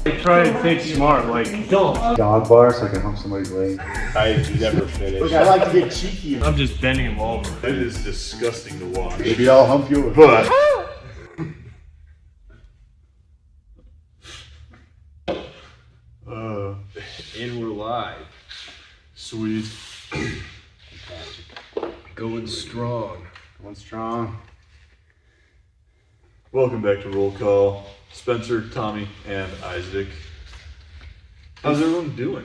They try and think smart, like, don't. Dog bar so I can hump somebody's leg. I never finished. Look, I like to get cheeky. I'm just bending him over. It is disgusting to watch. Maybe I'll hump yours. But And we're live. sweet. Going strong. Going strong. Welcome back to Roll Call. Spencer, Tommy, and Isaac. How's everyone doing?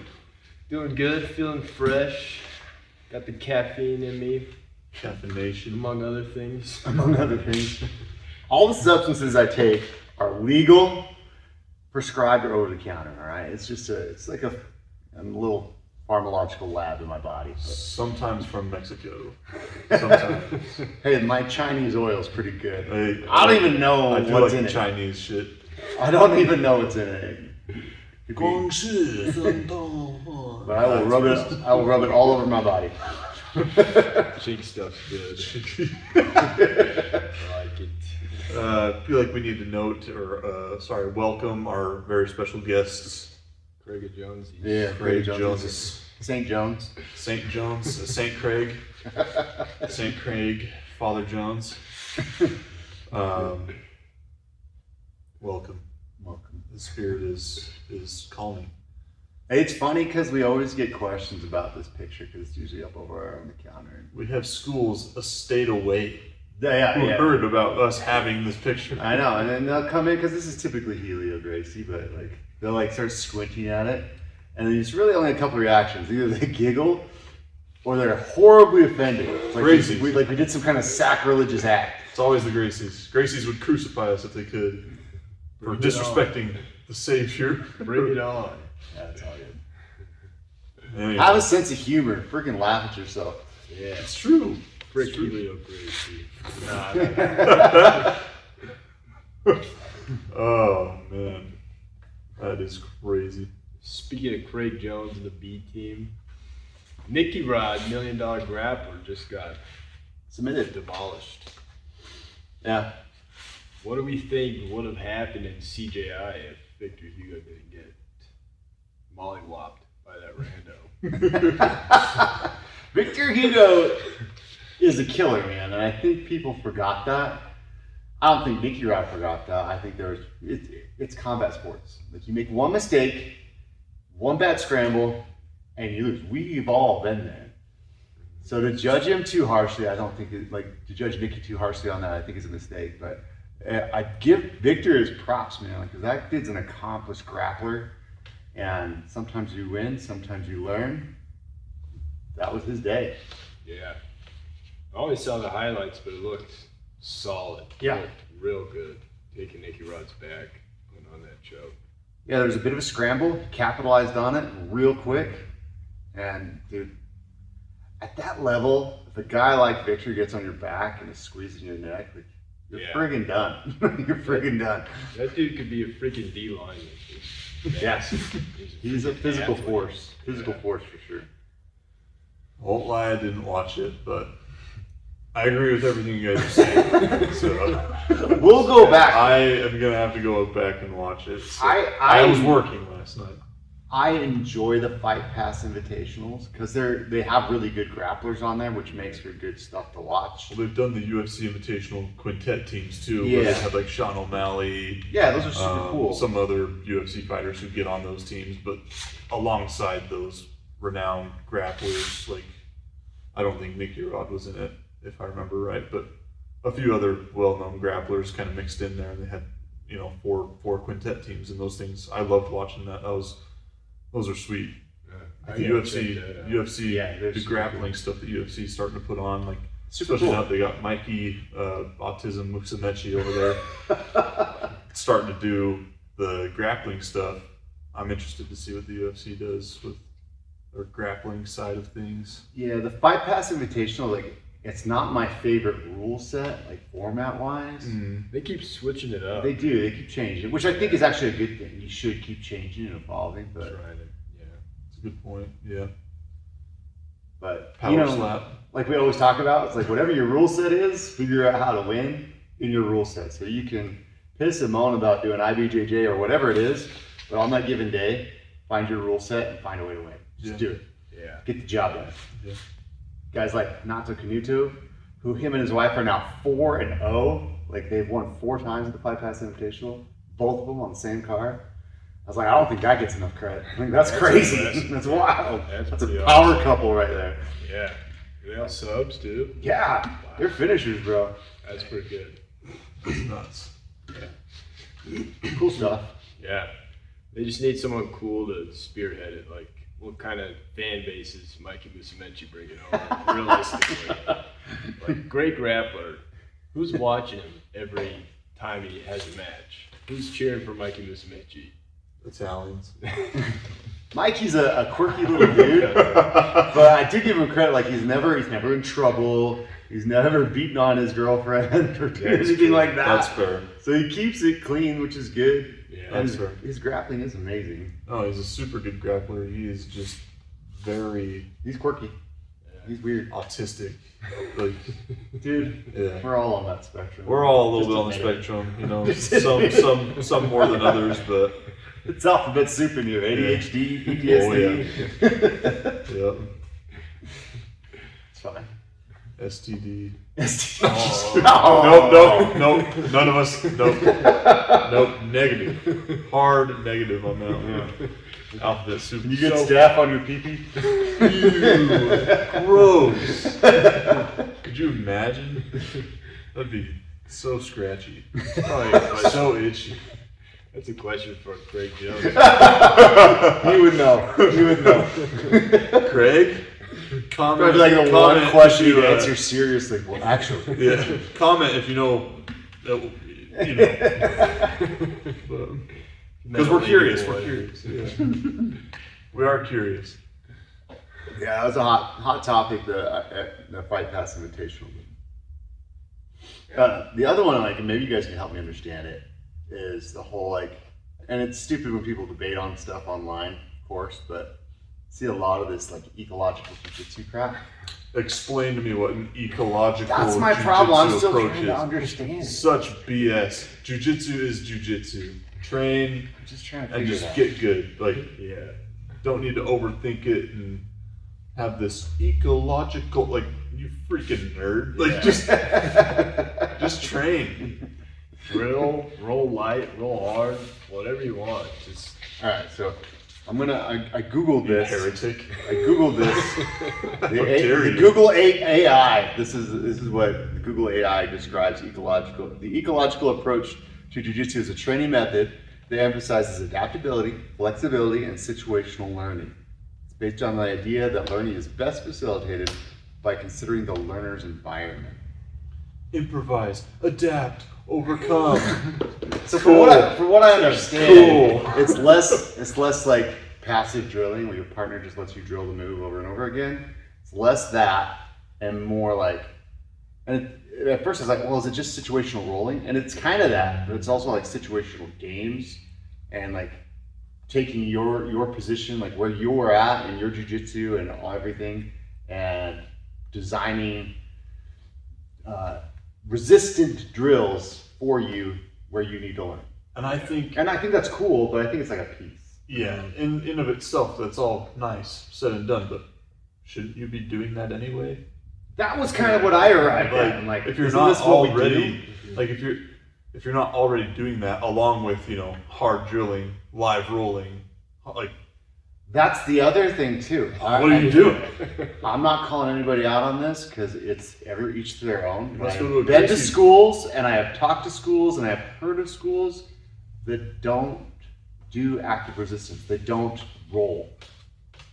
Doing good, feeling fresh. Got the caffeine in me, Caffeination. among other things. Among other things. All the substances I take are legal, prescribed, or over the counter, all right? It's just it's like a little pharmacological lab in my body. Sometimes from Mexico. Sometimes. Hey, my Chinese oil is pretty good. I don't even know I do what's like in it. Chinese shit. I don't even know what's in it. Gong shi, But I will rub it. I will rub it all over my body. Shake stuff's good. I like it. I feel like we need to note, welcome our very special guests. Craig Jones. Yeah, Craig Jones. St. Jones. St. Jones, St. Craig, St. Craig, Father Jones. Welcome. Welcome. The spirit is calming. It's funny because we always get questions about this picture because it's usually up over on the counter. We have schools a state away Yeah, who yeah. heard about us having this picture. I know, and then they'll come in because this is typically Helio Gracie, but like they'll like start squinting at it, and then it's really only a couple reactions. Either they giggle or they're horribly offended. Like Gracies. we did some kind of sacrilegious act. It's always the Gracies. Gracies would crucify us if they could for Bring it disrespecting the Savior. Bring it on. Yeah, that's all good. Anyway, Have a sense of humor. Freaking laugh at yourself. Yeah. it's true. Frick Helio Gracie. Oh man, that is crazy. Speaking of Craig Jones and the B team, Nicky Rod, $1 Million Grappler, just got Submitted. demolished. Yeah. What do we think would have happened in CJI if Victor Hugo didn't get mollywopped by that rando? Victor Hugo is a killer, man, and I think people forgot that. I don't think Nicky Rod forgot that. I think it's combat sports. Like you make one mistake, one bad scramble, and you lose. We've all been there. So to judge him too harshly, I don't think to judge Nicky too harshly on that, I think is a mistake. But I give Victor his props, man, because that kid's an accomplished grappler, and sometimes you win, sometimes you learn. That was his day. Yeah. I only saw the highlights, but it looked solid. Yeah. It looked real good. Taking Nicky Rod's back on that choke. Yeah, there was a bit of a scramble. He capitalized on it real quick. And, dude, at that level, if a guy like Victor gets on your back and is squeezing your neck, like, you're friggin' done. You're friggin' done. That dude could be a freaking D lineman. Yes. He's a physical athlete. force. Physical force for sure. Won't lie, I didn't watch it, but I agree with everything you guys are saying. So We'll go back. I am gonna have to go back and watch it. So I I was working last night. I enjoy the Fight Pass Invitationals because they have really good grapplers on there, which makes for good stuff to watch. Well, they've done the UFC Invitational quintet teams too, where Yeah. they have like Sean O'Malley. Yeah, those are super cool. Some other UFC fighters who get on those teams, but alongside those renowned grapplers, like I don't think Nicky Rod was in it, if I remember right, but a few other well-known grapplers kind of mixed in there, and they had four quintet teams, and those things I loved watching that. Those are sweet. I The gotta check that out. UFC, Yeah, they're the super grappling stuff that UFC is starting to put on, like Super especially cool. now they got Mikey Autism Musamechi over there starting to do the grappling stuff. I'm interested to see what the UFC does with their grappling side of things. Yeah, the Fight Pass Invitational, like, it's not my favorite rule set, like format wise. They keep switching it up. They do. They keep changing, which I think is actually a good thing. You should keep changing and evolving, but Trying it. Yeah. It's a good point. Yeah. Power slap. Like we always talk about, it's like whatever your rule set is, figure out how to win in your rule set. So you can piss and moan about doing IBJJ or whatever it is, But on that given day, find your rule set and find a way to win. Just do it. Yeah. Get the job done. Yeah. Guys like Nato Canuto, who him and his wife are now 4-0. Like they've won 4 times at the Fight Pass Invitational, both of them on the same car. I was like, I don't think that gets enough credit. I think that's crazy. impressive. That's wild. That's That's a pretty power awesome. couple right there. Yeah. They all subs too. Yeah, they're finishers, bro. That's pretty good. It's nuts. Cool stuff. Yeah. They just need someone cool to spearhead it. Like, what kind of fan base is Mikey Musumeci bringing over? Realistically. Like, great grappler. Who's watching him every time he has a match? Who's cheering for Mikey Musumeci? Italians. Mikey's a quirky little dude, but I do give him credit. Like he's never in trouble. He's never beaten on his girlfriend or doing anything like that. That's fair. So he keeps it clean, which is good. Yeah, And that's fair. his grappling is amazing. Oh, he's a super good grappler. He is just very He's quirky. He's weird. autistic. Like, Dude, yeah. we're all on that spectrum. We're all a little Just bit on the admit it. spectrum, you know. Some more than others, but It's alphabet soup in you. ADHD, PTSD. yeah. It's fine. STD. Oh. Nope. None of us. Nope. Negative. Hard negative on that one. Alphabet soup. You get staph on your pee-pee? Gross. Could you imagine? That'd be so scratchy. So itchy. That's a question for Craig Jones. You would know. You would know. Craig? Comment. Probably like the comment one question if you you, answer seriously. Well, actually. Yeah. Comment if you know. Because we're curious. We're curious. Yeah. We are curious. Yeah, that was a hot topic, the Fight Pass Invitational. The other one, like, maybe you guys can help me understand it, is the whole, like, and it's stupid when people debate on stuff online, of course, but I see a lot of this, like, ecological jiu-jitsu crap. Explain to me what an ecological That's my problem. I'm jiu-jitsu still approach trying to is. understand. Such BS. Jiu-jitsu is jiu-jitsu. Train I'm just trying to and figure just it out. get good. Like, Yeah. don't need to overthink it and have this ecological, like, you freaking nerd. Like, Yeah. just train. Drill, roll light, roll hard, whatever you want. Just All right, so I Googled You this. heretic. I Googled this. How dare The you. Google AI. This is what the Google AI describes ecological. The ecological approach to jiu-jitsu is a training method that emphasizes adaptability, flexibility, and situational learning. It's based on the idea that learning is best facilitated by considering the learner's environment. Improvise, adapt, overcome. So Cool. for what I understand, Cool. it's less like passive drilling where your partner just lets you drill the move over and over again. It's less that and more like, and at first I was like, well, is it just situational rolling? And it's kind of that, but it's also like situational games and like taking your position, like where you're at in your jiu-jitsu and everything, and designing resistant drills for you where you need to learn. And I think, that's cool, but I think it's like a piece. yeah, in of itself, that's all nice, said and done, but shouldn't you be doing that anyway? That was kind of what I arrived at. I'm like, if you're isn't not this what we already, do? like if you're not already doing that along with, you know, hard drilling, live rolling, like, That's the other thing too. what are you doing? I'm not calling anybody out on this because it's each to their own. Let's I go to a have been to Gracie. schools and I have talked to schools and I have heard of schools that don't do active resistance. They don't roll.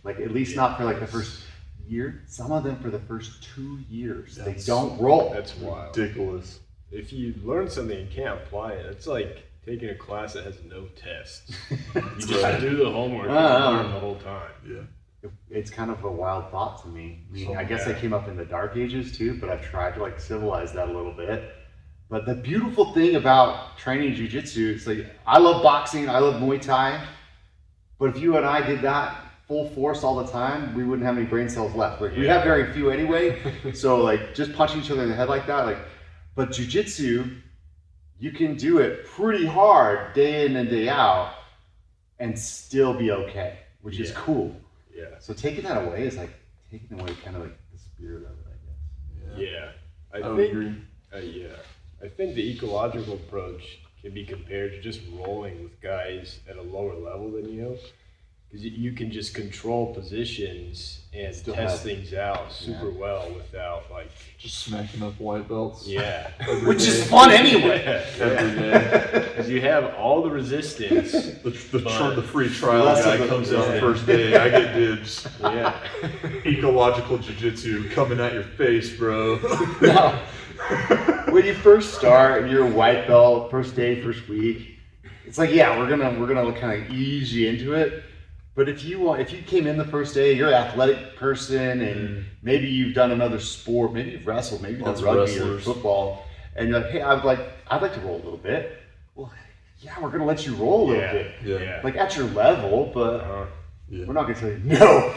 Like at least not for like the first year. Some of them for the first 2 years. They That's- don't roll. that's wild. Ridiculous. If you learn something and can't apply it, it's like taking a class that has no tests. You just do the homework and learn the whole time. Yeah. It's kind of a wild thought to me. I mean, So, I guess I came up in the dark ages too, but I've tried to like civilize that a little bit. But the beautiful thing about training jiu-jitsu is like, I love boxing, I love Muay Thai, but if you and I did that full force all the time, we wouldn't have any brain cells left. Like we have very few anyway. So like just punching each other in the head like that, like, but jiu-jitsu, you can do it pretty hard day in and day out, and still be okay, which is cool. Yeah. So taking that away is like taking away kind of like the spirit of it, I guess. Yeah. I would agree. I think the ecological approach can be compared to just rolling with guys at a lower level than you. Because you can just control positions and Still test have- things out super well without like, Just smacking up white belts. yeah. Which is fun anyway. Every day. Because you have all the resistance. The free trial Less guy of the- comes out yeah. first day. I get dibs. Yeah. Ecological jiu-jitsu coming at your face, bro. No. When you first start and you're a white belt, first day, first week, it's like, yeah, we're gonna kind of ease you into it. But if you came in the first day, you're an athletic person, and maybe you've done another sport, maybe you've wrestled, maybe you've Lots done of rugby or wrestlers. football, and you're like, hey, I'd like to roll a little bit. Well, yeah, we're gonna let you roll a little bit, Yeah. like at your level, but Yeah. we're not gonna tell you,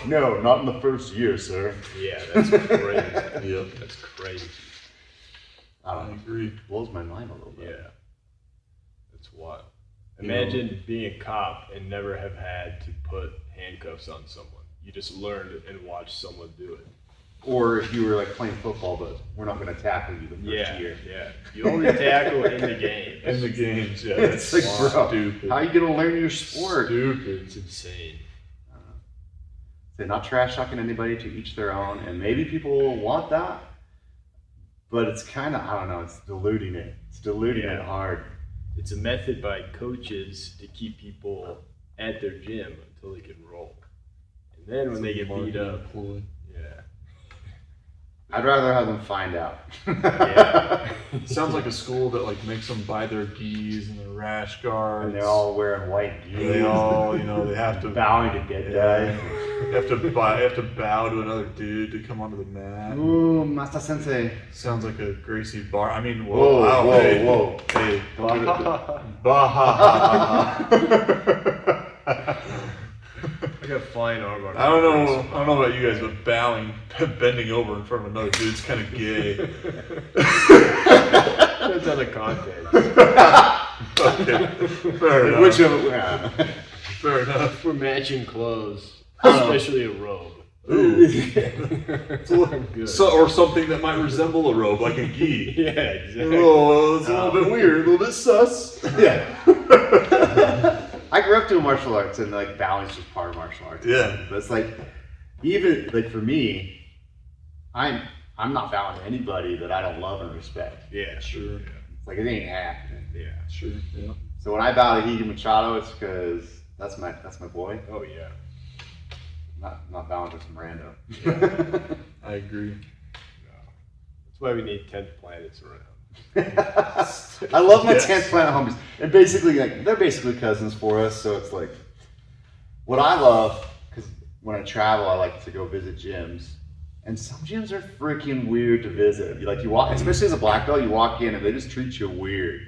no, not in the first year, sir. Yeah, that's crazy. Yep. That's crazy. I I don't know. agree. Blows my mind a little bit. Yeah. That's wild. You know- Imagine being a cop and never have had to put handcuffs on someone. You just learned it and watched someone do it. Or if you were like playing football, but we're not going to tackle you the first year. Yeah. You only tackle in the game. In the games, yeah. It's That's like, bro, stupid. how are you going to learn your sport? Stupid. It's insane. They're not trash talking anybody, to each their own, and maybe people will want that, but it's kind of, I don't know, it's diluting it. It's diluting it hard. It's a method by coaches to keep people at their gym until they can roll. And then when they get beat up, yeah. I'd rather have them find out. Yeah. Sounds like a school that like makes them buy their gis and their rash guards. And they're all wearing white geese. They all, they have to bowing to dead guys. They have to bow to another dude to come onto the mat. Ooh, Master Sensei. Sounds like a Gracie bar. I mean, Whoa, wow, whoa, hey, whoa. Hey, Bah. I got flying arm on. I don't know about you guys, but bowing, bending over in front of another dude's kind of gay. Depends on the context. Okay, fair enough. Which of it? Yeah. Fair enough. We're matching clothes, especially a robe. Ooh. Good. Or something that might resemble a robe, like a gi. Yeah, exactly. Oh, it's a little bit weird, a little bit sus. Yeah. I grew up doing martial arts, and like bowing is just part of martial arts. Yeah. But it's like, even like for me, I'm not bowing to anybody that I don't love and respect. Yeah, Sure. It's like it ain't happening. Yeah. Sure. Yeah. So when I bow to Higa Machado, it's because that's my boy. Oh yeah. Not bowing to some rando. I agree. That's why we need 10th planets around. I love my Yes. 10th planet homies. And basically, like, they're basically cousins for us. So it's like, what I love, because when I travel, I like to go visit gyms. And some gyms are freaking weird to visit. You walk, especially as a black belt, you walk in and they just treat you weird.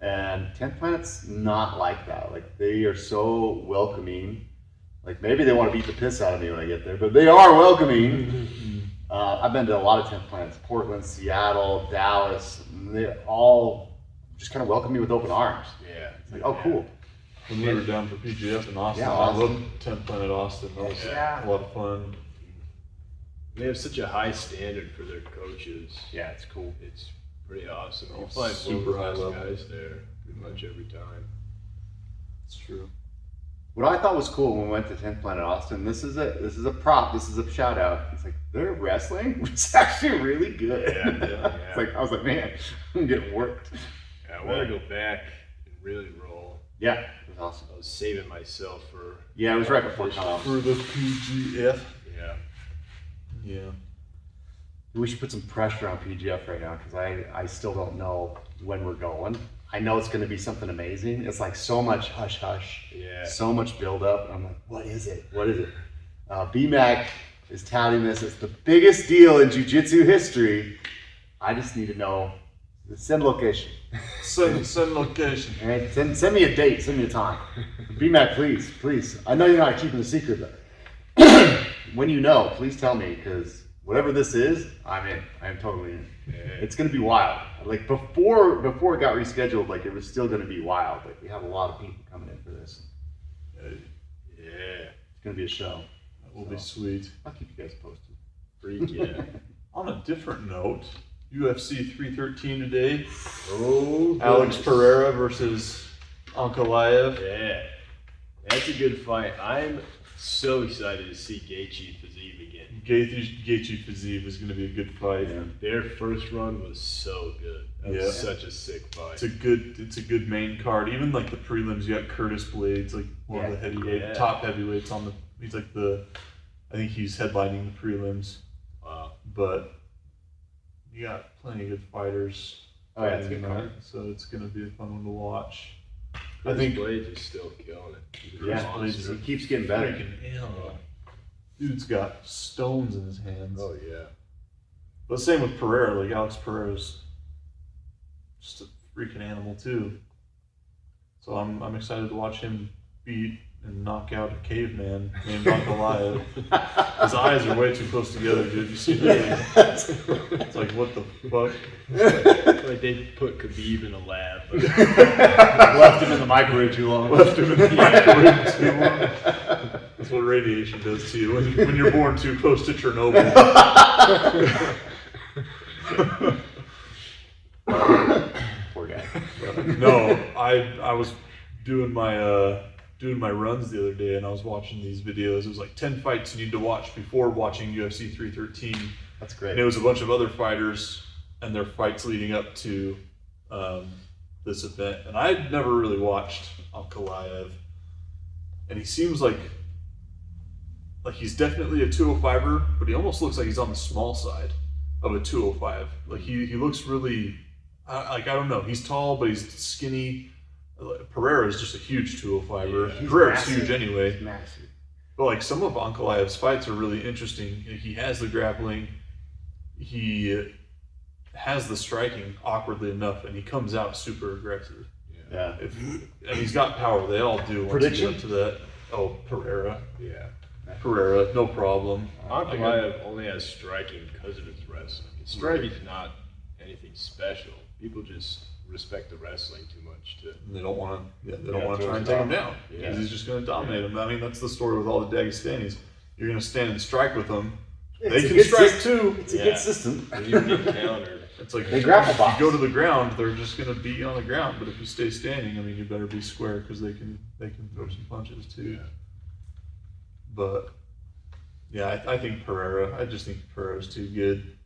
And 10th Planet's not like that. Like, they are so welcoming. Like, maybe they want to beat the piss out of me when I get there, but they are welcoming. I've been to a lot of 10th Planets, Portland, Seattle, Dallas. And they all just kind of welcome me with open arms. Yeah. It's like, oh, cool. When we were down for PGF in Austin, Yeah, I Austin. loved 10th Planet Austin. That was Yeah. a lot of fun. They have such a high standard for their coaches. Yeah, it's cool. It's pretty awesome. You Oh, find super high world-class level. guys there pretty much every time. It's true. What I thought was cool when we went to 10th Planet Austin, this is a prop, this is a shout out. It's like, their wrestling was actually really good. Yeah. It's like, I was like, man, I'm getting worked. Yeah, I want to go back and really roll. Yeah, it was awesome. I was saving myself for. Yeah, it was right before cutoffs. For the PGF. Yeah. Yeah. We should put some pressure on PGF right now because I still don't know when we're going. I know it's going to be something amazing. It's like so much hush hush, Yeah. so much build up. I'm like, what is it? What is it? BMAC is touting this. It's the biggest deal in jiu-jitsu history. I just need to know the send location. Send location. All right, send me a date. Send me a time. BMAC, please. I know you're not keeping a secret, but when you know, please tell me because whatever this is, I'm in. I am totally in. Yeah. It's gonna be wild. Like before it got rescheduled, like it was still gonna be wild. Like we have a lot of people coming in for this. gonna be a show. That will be sweet. I'll keep you guys posted. Freak, yeah. On a different note, UFC 313 today. Oh, Alex goodness. Pereira versus Ankalaev. Yeah, that's a good fight. I'm so excited to see Gaethje Fiziev again. Gaethje Fiziev is going to be a good fight. Yeah. Their first run was so good. That Yeah. was such a sick fight. It's a good main card. Even like the prelims, you got Curtis Blades, like one of the heavyweight top heavyweights on the. He's like I think he's headlining the prelims. Wow. But you got plenty of good fighters. Oh, yeah, it's a fighting good card. so it's going to be a fun one to watch. I Curtis think Blades is still killing it. He's a Yeah, monster. he keeps getting better. freaking hell. Dude's got stones in his hands. Oh yeah. But same with Pereira. Like Alex Pereira's just a freaking animal too. So I'm excited to watch him beat and knock out a caveman named Ankalaev. His eyes are way too close together, dude. You see that? It's like, what the fuck? Like they put Khabib in a lab. Left him in the microwave too long. Left him in the microwave too long. That's what radiation does to you when you're born too close to Chernobyl. Poor guy. No, I was doing my runs the other day, and I was watching these videos. It was like 10 fights you need to watch before watching UFC 313. That's And great. it was a bunch of other fighters and their fights leading up to this event. And I'd never really watched Ankalaev, and he seems like he's definitely a 205er, but he almost looks like he's on the small side of a 205. Like he looks really I don't know. He's tall, but he's skinny. Pereira is just a huge 205er. He's Pereira's massive. huge anyway. He's massive. But like some of Ankalaev's fights are really interesting. He has the grappling, he has the striking awkwardly enough, and he comes out super aggressive. Yeah. And he's got power. They all do. Once Prediction? you get up to that. Oh, Pereira. Yeah. Pereira, no problem. Ankalaev only has striking because of his wrestling. His striking's not anything special. People just respect the wrestling too much to. They don't want to. Yeah, they don't Yeah, want to throw try and him take him down. down Yeah. because he's just going to dominate him. I mean, that's the story with all the Dagestanis. You're going to stand and strike with them. They It's a can good strike system. too. It's a Yeah. good system. When you get countered. It's like They grapple box. You go to the ground, they're just going to beat you on the ground. But if you stay standing, I mean, you better be square because they can throw some punches too. Yeah. But yeah, I think Pereira. I just think Pereira's too good.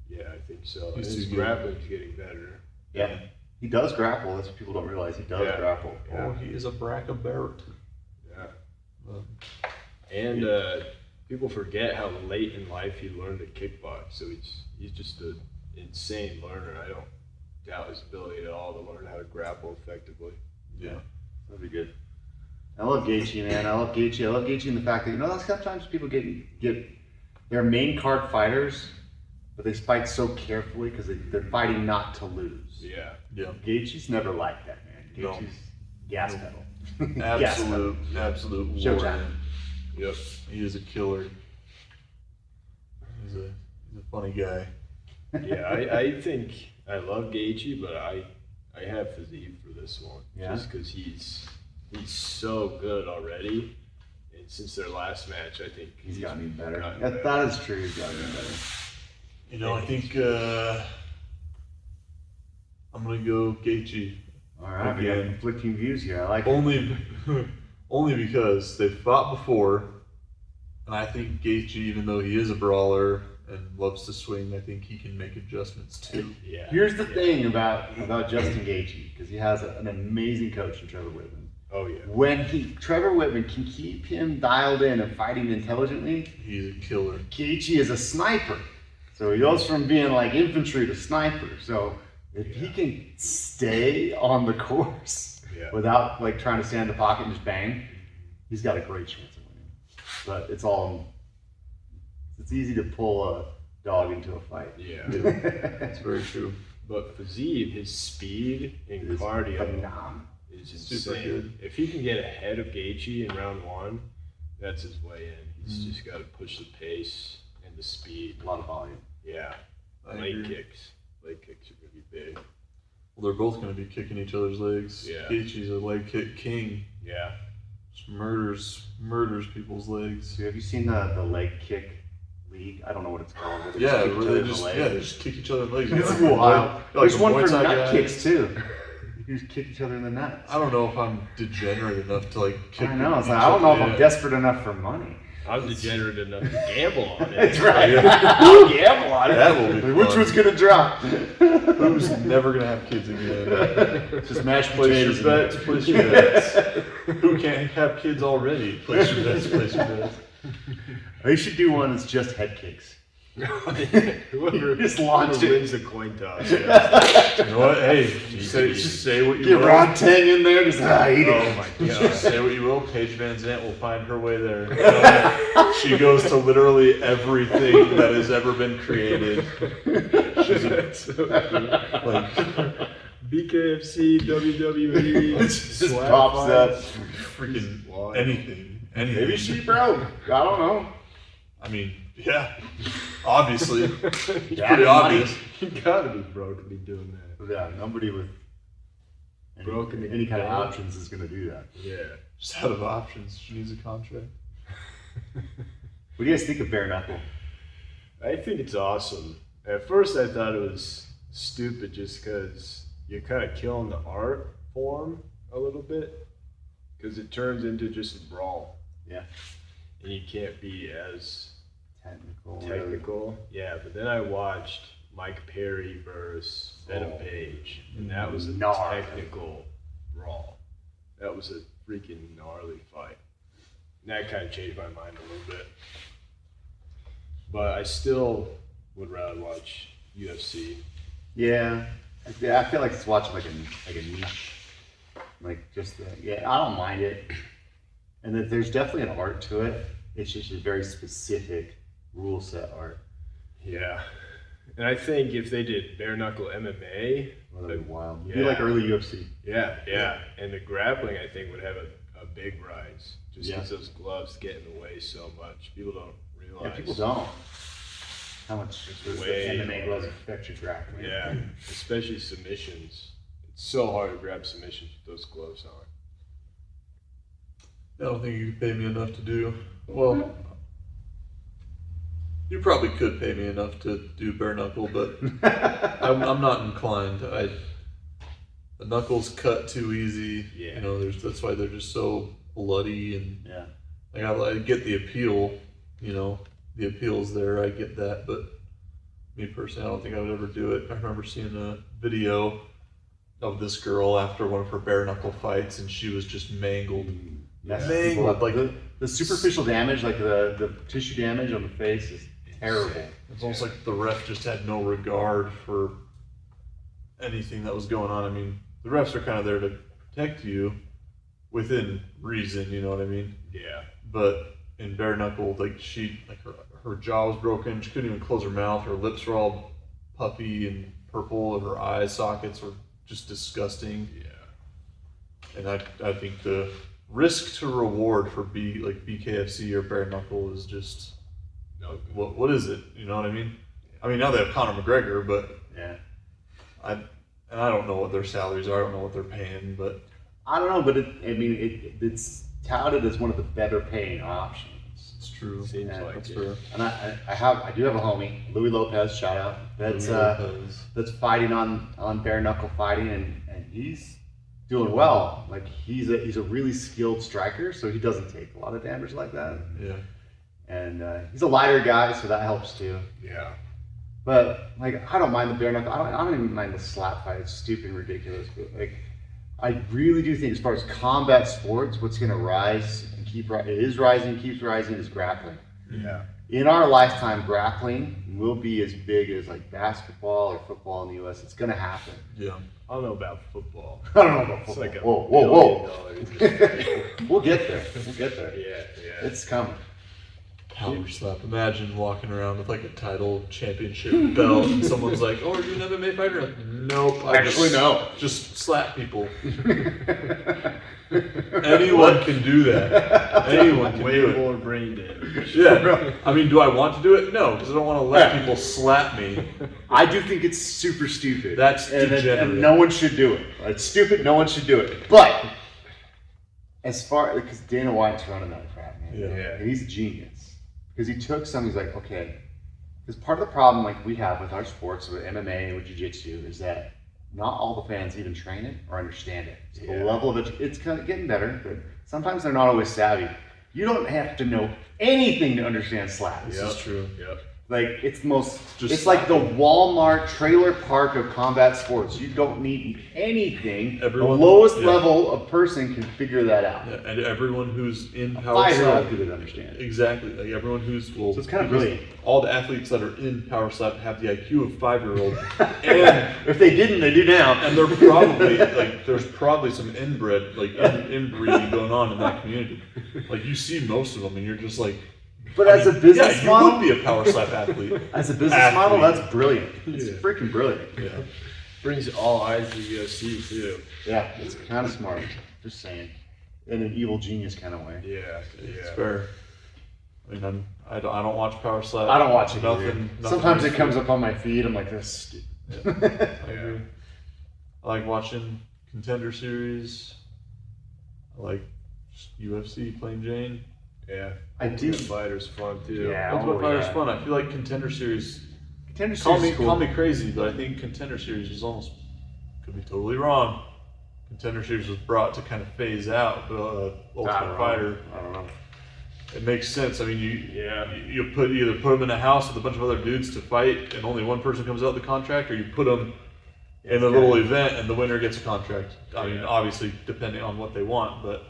Yeah, I think so. He's His too good. grappling's getting better. Yeah. He does grapple. That's what people don't realize. He does Yeah. grapple. Oh, he is a Bracca-Barrett. Yeah. Um, And people forget how late in life he learned to kickbox. So he's just an insane learner. I don't doubt his ability at all to learn how to grapple effectively. yeah. That'd be good. I love Gaethje, man. I love Gaethje in the fact that, sometimes people get they're main card fighters, but they fight so carefully because they're fighting not to lose. Yeah. Yeah. Gaethje's never like that, man. No. Gaethje's gas pedal. Gas pedal. Absolute Showtime. warrior. Yep. He is a killer. He's a funny guy. Yeah, I think I love Gaethje, but I have Fiziev for this one. Yeah. Just because he's so good already. And since their last match, I think He's gotten even better. gotten That is true. He's gotten even better. You know, I think I'm gonna go Gaethje. All right, we got Again. conflicting views here. I like it. Only because they've fought before, and I think Gaethje, even though he is a brawler and loves to swing, I think he can make adjustments too. Yeah. Here's the thing about Justin Gaethje, because he has an amazing coach in Trevor Whitman. Oh yeah. When Trevor Whitman can keep him dialed in and fighting intelligently, He's a killer. Gaethje is a sniper. So he goes from being like infantry to sniper. So if he can stay on the course Yeah. without like trying to stand in the pocket and just bang, he's got a great chance of winning. But it's easy to pull a dog into a fight. Yeah. That's very true. But Fiziev, his speed and It's cardio phenomenal. is Super insane. good. If he can get ahead of Gaethje in round one, that's his way in. He's just got to push the pace and the speed. A lot of volume. Yeah. I Leg agree. kicks. Leg kicks are going to be big. Well, they're both going to be kicking each other's legs. Yeah. Gaethje's a leg kick king. Yeah. Just murders people's legs. Dude, have you seen the leg kick league? I don't know what it's called. But Yeah, kick where each they other in the just leg. they just kick each other in the legs. It's Like a wild. Muay- There's like a one Muay for Thai nut guy. kicks too. You just kick each other in the nuts. I don't know if I'm degenerate enough to like kick. I know. It's each like, I don't know if other. I'm desperate enough for money. I'm degenerate enough to gamble on it. That's right. I'll gamble on it. That will be Which fun. one's gonna drop? Who's never gonna have kids again? Just mashed Place potatoes. your bets. Place your bets. Who can't have kids already? Place your bets. Place your bets. They should do one that's just head kicks. Whoever Just launch it. wins the coin toss. Yeah. You know what? Hey, say what you Get will. Ron Tang in there, just eat it. Oh my god. Say what you will. Paige Van Zandt will find her way there. You know, she goes to literally everything that has ever been created. She's like BKFC, WWE, Just slap pops up. fights. freaking Wild. anything. Maybe she broke. I don't know. I mean, yeah. Obviously, it's Yeah, pretty money. obvious. You gotta be broke to be doing that. Yeah, nobody with Broken any kind of down. options is gonna do that. Yeah. Just out of options. She needs a contract. What do you guys think of bare knuckle? I think it's awesome. At first, I thought it was stupid just because you're kind of killing the art form a little bit because it turns into just a brawl. Yeah. And you can't be as Technical. technical. Yeah, but then I watched Mike Perry versus Venom Page, and that was a Gnarly. technical brawl. That was a freaking gnarly fight. And that kind of changed my mind a little bit. But I still would rather watch UFC. Yeah. I feel like it's watching like a niche. Like just yeah, I don't mind it. And that there's definitely an art to it. It's just a very specific rule set art. Yeah. And I think if they did bare knuckle MMA, Well, that'd be wild. It'd Yeah. be like early UFC. yeah. And the grappling, I think, would have a big rise. Just Yeah. because those gloves get in the way so much. People don't realize. Yeah, people don't. How much It's does the way MMA harder. gloves affect your grappling? Yeah, especially submissions. It's so hard to grab submissions with those gloves on. I don't think you could pay me enough to do. Well, you probably could pay me enough to do bare knuckle, but I'm not inclined. The knuckles cut too easy. Yeah. You know, that's why they're just so bloody, and Yeah. like I get the appeal. You know, the appeal's there. I get that, but me personally, I don't think I would ever do it. I remember seeing a video of this girl after one of her bare knuckle fights, and she was just mangled. Messing Mangled, people up. like the superficial damage, like the tissue damage on the face is terrible. it's almost like the ref just had no regard for anything that was going on. I mean, the refs are kind of there to protect you within reason, you know what I mean? Yeah. But in bare knuckle, like her jaw was broken. She couldn't even close her mouth. Her lips were all puffy and purple, and her eye sockets were just disgusting. Yeah. And I think the risk to reward for BKFC or bare knuckle is just No. Mm-hmm. what is it? You know what I mean? I mean, now they have Conor McGregor, but Yeah. I don't know what their salaries are. I don't know what they're paying, but I don't know, but it's touted as one of the better paying options. it's true. Seems Yeah, like That's it. fair. And I do have a homie, Louis Lopez, shout out. That's fighting on bare knuckle fighting, and he's doing well. Like he's a really skilled striker, so he doesn't take a lot of damage like that. Yeah. And he's a lighter guy, so that helps too. Yeah. But like, I don't mind the bare knuckle. I don't even mind the slap fight. It's stupid and ridiculous. But like, I really do think, as far as combat sports, what's going to rise and keeps rising is grappling. Yeah. In our lifetime, grappling will be as big as like basketball or football in the U.S. It's going to happen. Yeah. I don't know about football. I don't know about It's football. like a whoa. $1 billion. We'll get there. Yeah. It's coming. Power slap. Imagine walking around with like a title championship belt, and someone's like, "Oh, are you an MMA fighter?" Like, nope. No. Just slap people. Anyone can do that. Anyone can Way do it. more brain damage. Yeah. I mean, do I want to do it? No, because I don't want to let people slap me. I do think it's super stupid. That's and degenerate. no one should do it. It's stupid. No one should do it. But as far, because Dana White's running that crap, man. Yeah. And he's a genius. Because he took something, he's like, okay, because part of the problem like we have with our sports, with MMA and with Jiu-Jitsu, is that not all the fans even train it or understand it. So the level of it, it's kind of getting better, but sometimes they're not always savvy. You don't have to know anything to understand slap. This is true. Yep. Like it's Just it's like the Walmart trailer park of combat sports. You don't need anything. Everyone- the lowest yeah. level of person can figure that out. Yeah, and everyone who's in power Fighter slap, could understand. exactly. Like everyone who's So it's kind of because brilliant. All the athletes that are in power slap have the IQ of 5-year-old, and If they didn't, they do now. and they're probably like there's probably some inbred inbreeding going on in that community. Like you see most of them, and you're just like. But as a business you model, would be a power slap athlete. as a business model, Athlete. that's brilliant. It's Yeah. freaking brilliant. Yeah. Brings all eyes to the UFC too. Yeah, it's kind of smart. Just saying, in an evil genius kind of way. Yeah. It's Yeah. fair. I mean, I don't watch power slap. I don't watch it either. Nothing Sometimes it useful. comes up on my feed. I'm like, this is stupid. I agree. I like watching Contender Series. I like just UFC, plain Jane. Yeah. I do. Fighter's fun too. Yeah. Ultimate Oh, Fighter's yeah. fun. I feel like Contender Series. Contender Call Series me is cool. call me crazy, but I think Contender Series was almost could be totally wrong. Contender Series was brought to kind of phase out, but Ultimate Fighter. I don't know. It makes sense. I mean, you either put them in a house with a bunch of other dudes to fight, and only one person comes out of the contract, or you put them in a little event and the winner gets a contract. I mean, obviously depending on what they want, but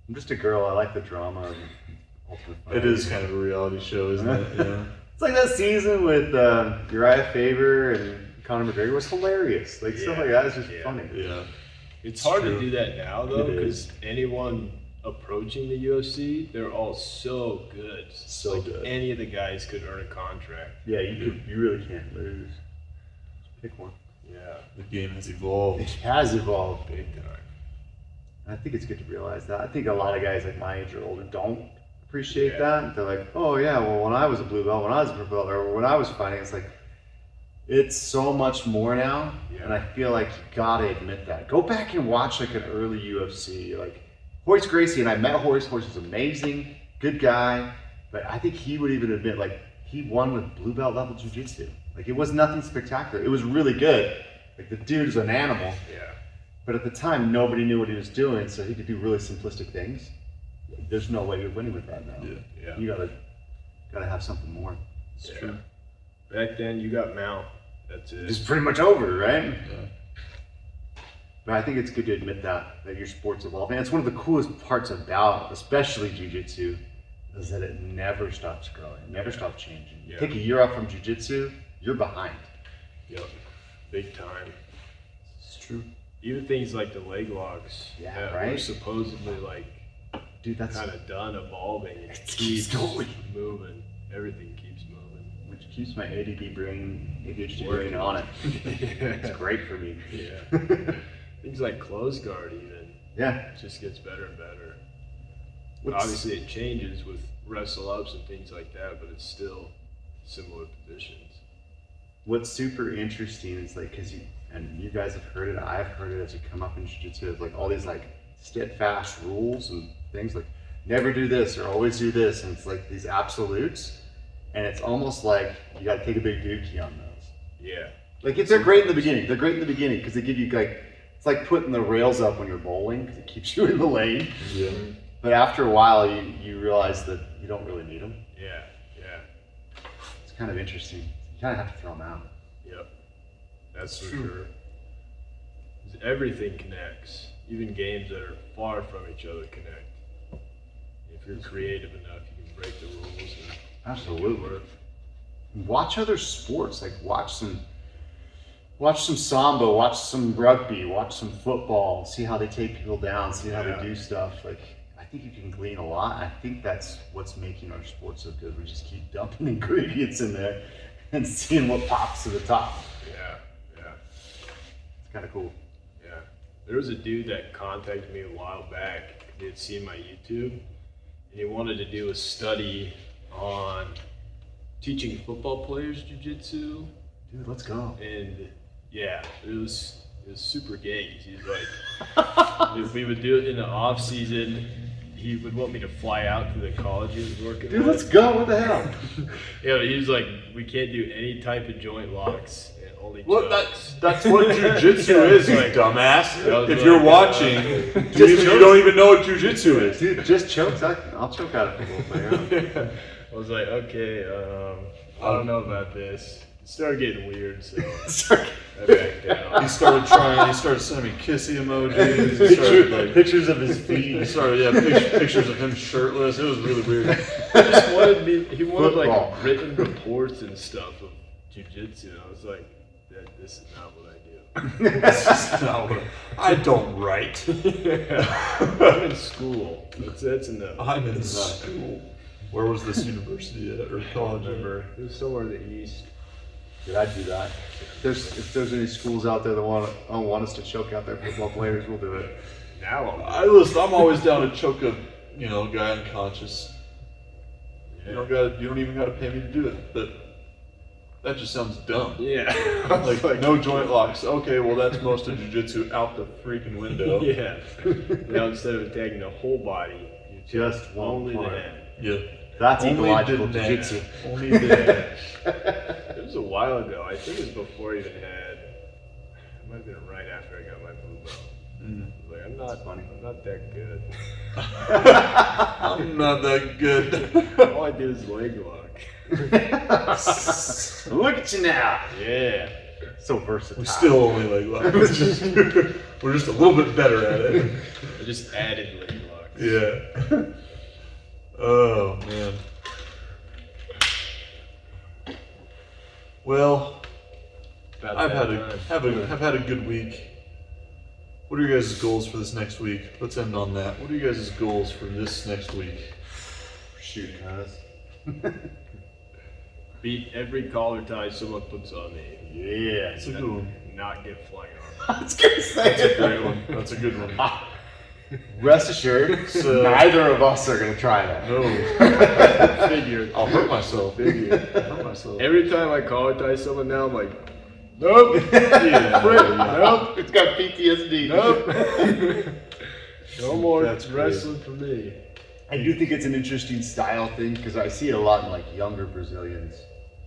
I'm just a girl. I like the drama of Ultimate Fighter. it is kind of a reality show, isn't it? Yeah. It's like that season with Uriah Faber and Conor McGregor was hilarious. Like stuff like that is just funny. Yeah. It's hard true. to do that now though, It is. because anyone approaching the UFC, they're all so good. So like good. any of the guys could earn a contract. Yeah, you really can't lose. Just pick one. Yeah. The game has evolved. It has evolved. Big time. I think it's good to realize that. I think a lot of guys like my age or older don't appreciate Yeah. that. They're like, oh yeah, well when I was a blue belt, when I was a purple belt, or when I was fighting, it's like, it's so much more now. Yeah. And I feel like you gotta admit that. Go back and watch like an early UFC. Like Horace Gracie, and I met Horace. Horace was amazing, good guy. But I think he would even admit like he won with blue belt level jiu-jitsu. Like it was nothing spectacular. It was really good. Like the dude is an animal. Yeah. But at the time, nobody knew what he was doing, so he could do really simplistic things. There's no way you're winning with that now. Yeah. You gotta have something more. It's true. Back then you got Mount. That's it. It's pretty much over, right? Yeah. But I think it's good to admit that your sport's evolving. It's one of the coolest parts about, especially jiu-jitsu, is that it never stops growing, it never stops changing. Yeah. Take a year off from jiu-jitsu, you're behind. Yep. Big time. It's true. Even things like the leg locks Yeah, that were right? supposedly like Dude, that's kind of done evolving. It keeps going. moving. Everything keeps moving. which keeps my ADD brain, ADHD Working. brain on it. It's great for me. Yeah. Things like close guard even. Yeah. It just gets better and better. What's- Obviously it changes with wrestle ups and things like that, but it's still similar positions. What's super interesting is like, cause you guys have heard it, I've heard it as you come up in jiu-jitsu, like all these like steadfast rules and things like never do this or always do this. And it's like these absolutes. And it's almost like you gotta take a big dookie on those. Yeah. Like they're great in the beginning. They're great in the beginning because they give you like, it's like putting the rails up when you're bowling because it keeps you in the lane. Yeah. But after a while, you realize that you don't really need them. Yeah. Yeah. It's kind of interesting. You kind of have to throw them out. Yep. That's for sure. 'Cause everything connects. Even games that are far from each other connect. If you're creative enough, you can break the rules and make it Absolutely. work. Watch other sports. Like watch some Samba, watch some rugby, watch some football. See how they take people down. See how Yeah. they do stuff. Like I think you can glean a lot. I think that's what's making our sport so good. We just keep dumping ingredients in there and seeing what pops to the top. Yeah. Yeah. It's kind of cool. Yeah. There was a dude that contacted me a while back. He had seen my YouTube and he wanted to do a study on teaching football players jiu-jitsu. Dude, let's go. And yeah, it was was super gay. He's like, we would do it in the off season. He would want me to fly out to the college he was working Dude, with. let's go. What the hell? Yeah, but he was like, we can't do any type of joint locks and only Well, chokes. that's what jujitsu is, you Like- dumbass. I was If like, you're watching, you don't even know what jujitsu is. Dude, just chokes. I'll choke out a football player. I was like, okay, I don't know about this. It started getting weird, so I backed down. He started sending me kissy emojis. He started, like, Pictures of his he feet. started, pictures of him shirtless. It was really weird. He just wanted he wanted Football. like written reports and stuff of jiu-jitsu. I was like, this is not what I do. This is not what I don't write. I'm in school. That's enough. I'm in school. Where was this university at, or college? Remember, it was somewhere in the east. Dude, I'd do that. If there's any schools out there that want us to choke out their football players, we'll do it. Now I'm always down to choke a guy unconscious. Yeah. You don't even gotta pay me to do it, but that just sounds dumb. Yeah. Like no joint locks. Okay, well that's most of jiu-jitsu out the freaking window. Yeah. Now instead of attacking the whole body, you Just attack one only the part. head. Yeah. That's Only ecological the neck. jiu-jitsu. Only the neck. It was a while ago. I think it was before I even had. It might have been right after I got my blue belt. Like I'm not that good. I'm not that good. All I do is leg lock. Look at you now. Yeah. So versatile. We still only like we're just a little bit better at it. I just added leg locks. Yeah. Oh man. Well, About I've that had time. I've had a good week. What are your guys' goals for this next week? Let's end on that. What are you guys' goals for this next week? Shoot, cuz. Beat every collar tie someone puts on me. Yeah. That's a good one. Not get flying I was gonna say. That's a great one. That's a good one. Rest assured, So- neither of us are gonna try that. No. Figured. I'll hurt myself. I'll hurt myself. Every time I collar tie someone now, I'm like, nope. Nope, it's got PTSD. Nope. No more That's great. wrestling for me. I do think it's an interesting style thing because I see it a lot in like younger Brazilians.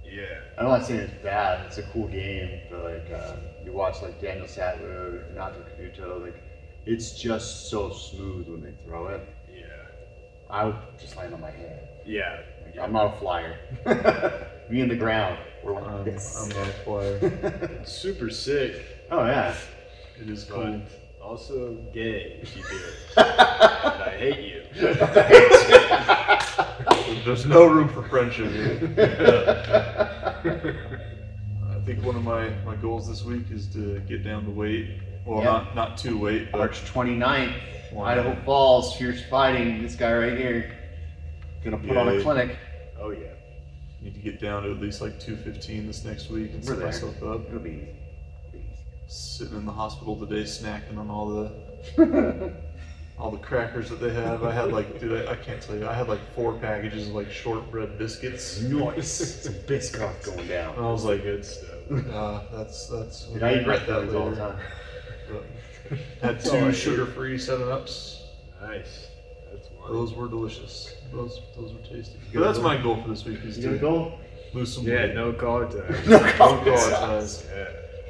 Yeah. I'm not saying it's bad; it's a cool game. But like you watch like Daniel Sattler, Renato Caputo, like it's just so smooth when they throw it. Yeah. I would just land on my head. Yeah. Like, I'm not a flyer. Me in the ground. We're like this. I'm not a flyer. It's super sick, Oh yeah. It is but cool. also gay if you do it. And I hate you. There's no room for friendship here. I think one of my goals this week is to get down to weight. Well, Yeah. not to weight, but March 29th, Wow. Idaho Falls, Fierce Fighting. This guy right here, gonna put on a Yay. clinic. Oh yeah. need to get down to at least like 215 this next week and We're set there. myself up. It'll be easy. Sitting in the hospital today, snacking on all the crackers that they have. I had like, dude, I can't tell you. I had like 4 packages of like shortbread biscuits. Nice. Some biscuit going down. And I was like, Good stuff. that's. Dude, I eat breakfast all the time. Had all I 2 eat. sugar-free 7-Ups. Nice. That's one. Those were delicious. Those were tasty. But that's my goal for this week is You gonna to go? lose some Yeah, weight. no collar tie. No No collar collar ties. ties. Yeah.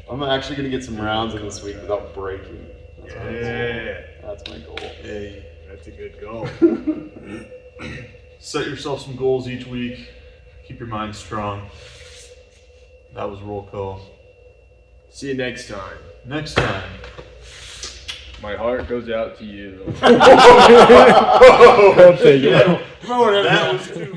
I'm actually gonna get some rounds in this week without breaking. That's my goal. Yeah. That's my goal. Hey, That's a good goal. set yourself some goals each week. Keep your mind strong. That was roll call. See you next time. Next time. My heart goes out to you. That was too